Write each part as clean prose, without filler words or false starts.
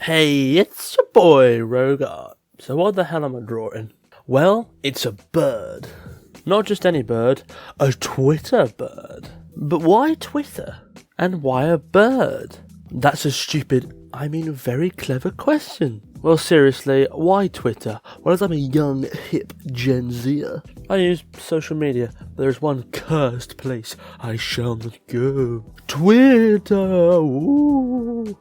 Hey, it's your boy Rogart. So what the hell am I drawing? Well, it's a bird. Not just any bird, a Twitter bird. But why Twitter? And why a bird? That's a stupid, very clever question. Well, seriously, why Twitter? Well, as I'm a young, hip Gen Zer, I use social media, but there's one cursed place I shall not go. Twitter! Ooh.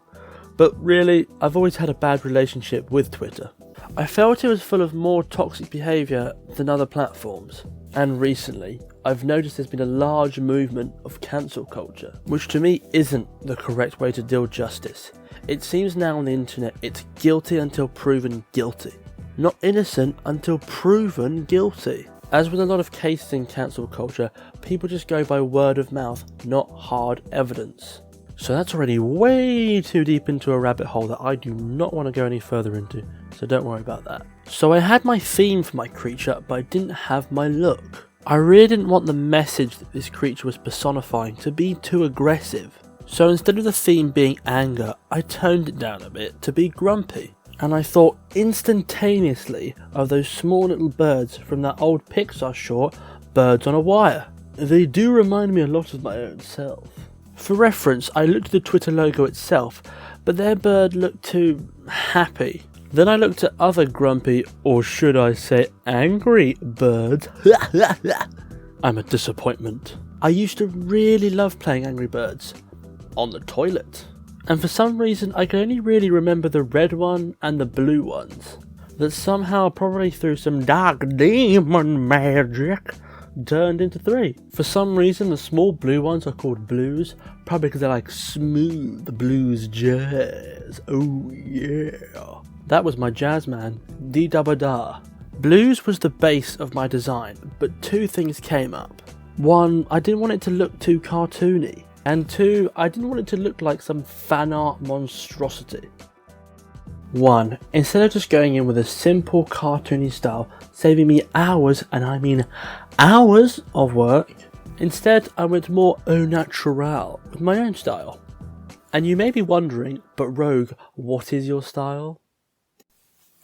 But really, I've always had a bad relationship with Twitter. I felt it was full of more toxic behaviour than other platforms. And recently, I've noticed there's been a large movement of cancel culture, which to me isn't the correct way to deal justice. It seems now on the internet it's guilty until proven guilty, not innocent until proven guilty. As with a lot of cases in cancel culture, people just go by word of mouth, not hard evidence. So that's already way too deep into a rabbit hole that I do not want to go any further into, so don't worry about that. So I had my theme for my creature, but I didn't have my look. I really didn't want the message that this creature was personifying to be too aggressive. So instead of the theme being anger, I toned it down a bit to be grumpy. And I thought instantaneously of those small little birds from that old Pixar short, Birds on a Wire. They do remind me a lot of my own self. For reference, I looked at the Twitter logo itself, but their bird looked too happy. Then I looked at other grumpy, or should I say angry, birds. I'm a disappointment. I used to really love playing Angry Birds on the toilet. And for some reason I can only really remember the red one and the blue ones. That somehow, probably through some dark demon magic, turned into 3. For some reason the small blue ones are called blues, probably because they're like smooth blues jazz. Oh yeah. That was my jazz man, D-da-ba-da. Blues was the base of my design, but 2 things came up. 1, I didn't want it to look too cartoony, and 2, I didn't want it to look like some fan art monstrosity. 1. Instead of just going in with a simple cartoony style, saving me hours, and I mean hours of work, instead I went more au naturel with my own style. And you may be wondering, but Rogue, what is your style?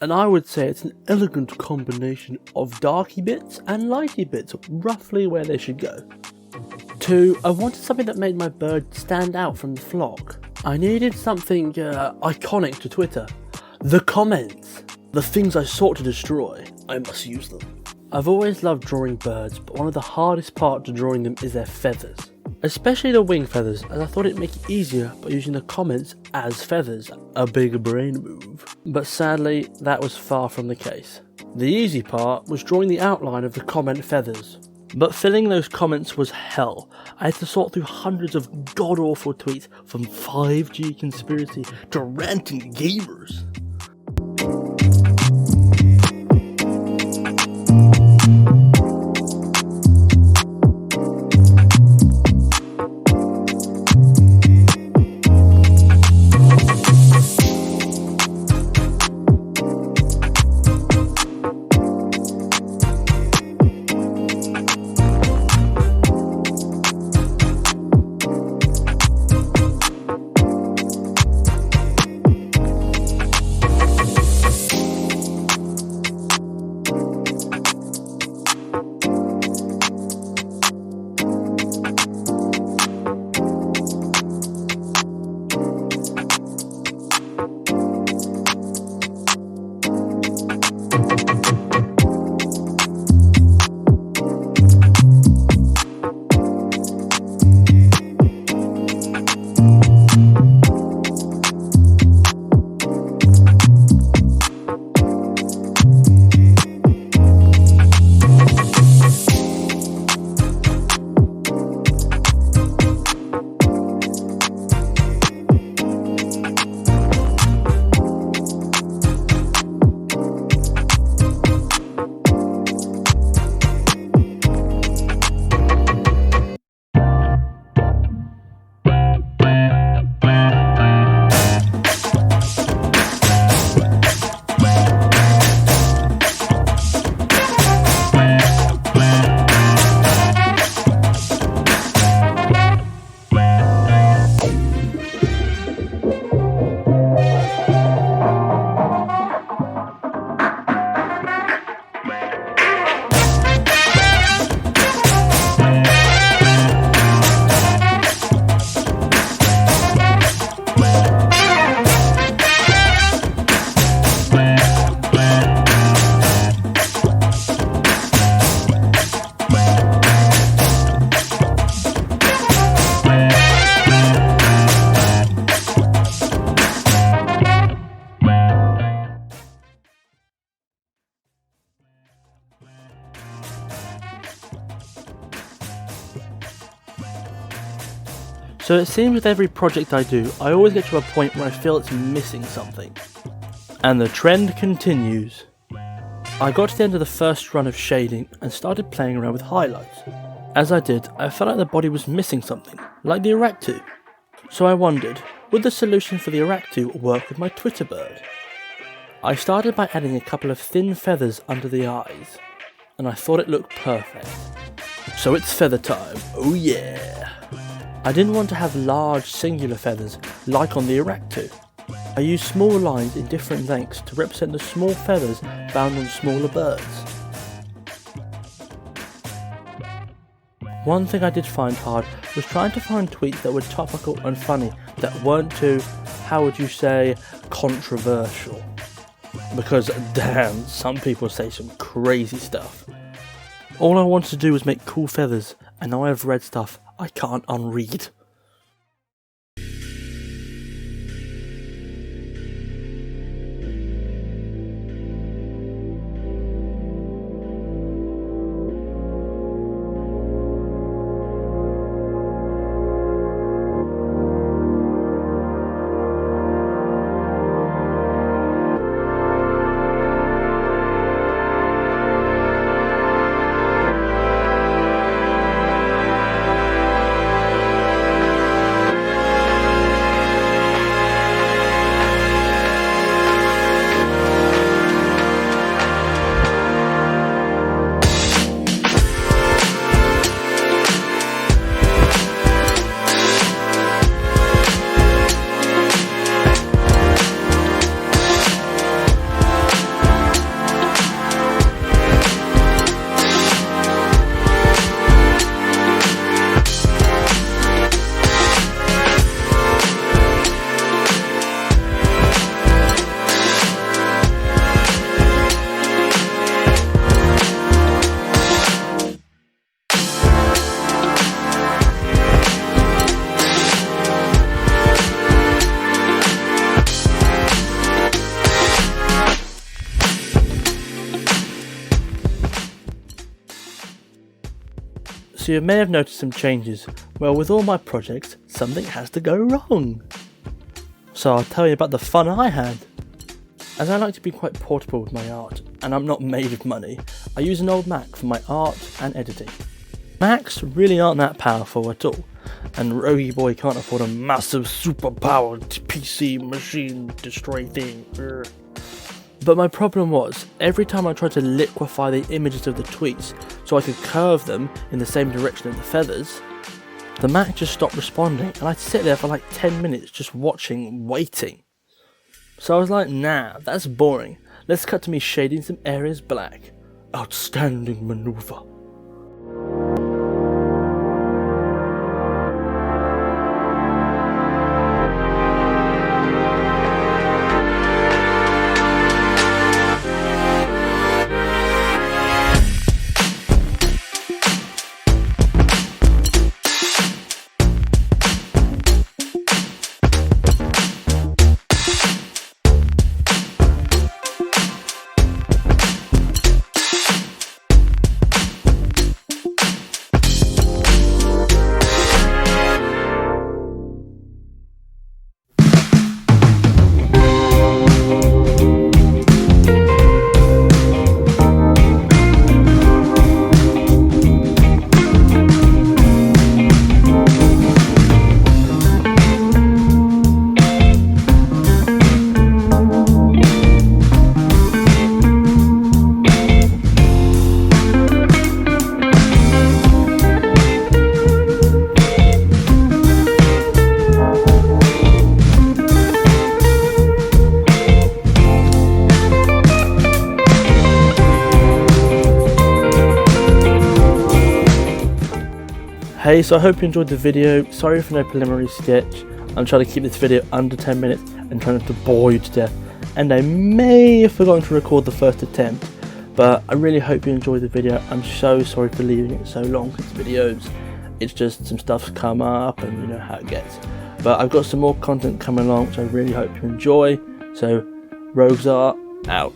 And I would say it's an elegant combination of darky bits and lighty bits, roughly where they should go. 2. I wanted something that made my bird stand out from the flock. I needed something iconic to Twitter. The comments. The things I sought to destroy. I must use them. I've always loved drawing birds, but one of the hardest parts to drawing them is their feathers. Especially the wing feathers, as I thought it'd make it easier by using the comments as feathers. A big brain move. But sadly, that was far from the case. The easy part was drawing the outline of the comment feathers. But filling those comments was hell. I had to sort through hundreds of god-awful tweets, from 5G conspiracy to ranting gamers. So it seems with every project I do, I always get to a point where I feel it's missing something. And the trend continues. I got to the end of the first run of shading and started playing around with highlights. As I did, I felt like the body was missing something, like the Airactu. So I wondered, would the solution for the Airactu work with my Twitter bird? I started by adding a couple of thin feathers under the eyes, and I thought it looked perfect. So it's feather time, oh yeah! I didn't want to have large singular feathers like on the Airactu. I used small lines in different lengths to represent the small feathers found on smaller birds. One thing I did find hard was trying to find tweets that were topical and funny, that weren't too, how would you say, controversial. Because damn, some people say some crazy stuff. All I wanted to do was make cool feathers, and now I've read stuff I can't unread. So you may have noticed some changes. Well, with all my projects, something has to go wrong. So I'll tell you about the fun I had. As I like to be quite portable with my art, and I'm not made of money, I use an old Mac for my art and editing. Macs really aren't that powerful at all, and Rogie Boy can't afford a massive super-powered PC machine destroy thing. But my problem was, every time I tried to liquefy the images of the tweets so I could curve them in the same direction as the feathers, the Mac just stopped responding, and I'd sit there for like 10 minutes just watching, waiting. So I was like, nah, that's boring. Let's cut to me shading some areas black. Outstanding maneuver. Hey, so I hope you enjoyed the video. Sorry for no preliminary sketch. I'm trying to keep this video under 10 minutes and trying not to bore you to death. And I may have forgotten to record the first attempt, but I really hope you enjoyed the video. I'm so sorry for leaving it so long since videos. It's just some stuff's come up and you know how it gets. But I've got some more content coming along, which I really hope you enjoy. So, Rogues are out.